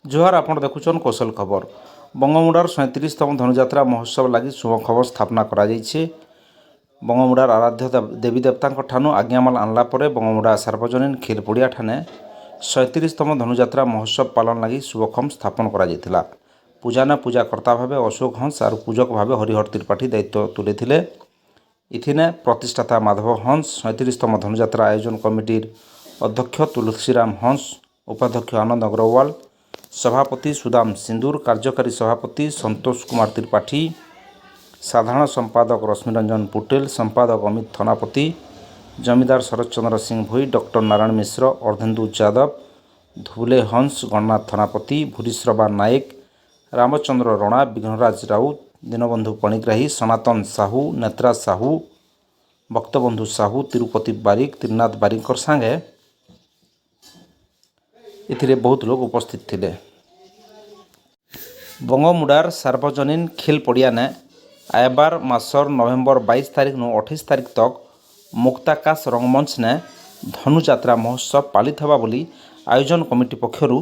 जोहार आपण देखुचन कौशल खबर। बंगमुड़ार 37तम धनुजात्रा महोत्सव लगी शुभ खबर स्थापना करा जाइछे। बंगमुड़ार आराध्य देवी देवता ठानु आज्ञामाल आनला परे बंगमुड़ा सार्वजनीन खेलपड़िया ठाने 37तम धनुजात्रा महोत्सव पालन लगी शुभखम स्थापन करा जाइथिला। पूजा न पूजा कर्ता भावे अशोक हंस और पूजक भावे हरिहर त्रिपाठी दायित्व तुले। इथिने प्रतिष्ठाता माधव हंस, 37तम धनुजात्रा आयोजन कमिटीर अध्यक्ष तुलसीराम हंस, उपाध्यक्ष आनंद अग्रवाल, सभापति सुदाम सिंदूर, कार्यकारी सभापति संतोष कुमार त्रिपाठी, साधारण संपादक रश्मिरंजन पुटेल, संपादक अमित थनापति, जमीदार शरद चंद्र सिंह भोई, डॉक्टर नारायण मिश्र, अर्धेन्दु यादव, धुले हंस, गणनाथ थनापति, भूरीश्रवा नायक, रामचंद्र रणा, विघ्नराज राउत, दीनबंधु पणिग्राही, सनातन साहू, नेत्रा साहू, भक्तबंधु साहू, तिरुपति बारिक, त्रिनाथ बारिक सांगे इथिरे बहुत लोग उपस्थित थिले। बंगमुड़ार सार्वजनीन खेल पड़िया ने आयबार मासर नवेम्बर 22 तारीख नु 28 तारीख तक मुक्ताकाश रंगमंच ने धनुजात्रा महोत्सव पालित हेबा बोली आयोजन कमिटी पक्षरु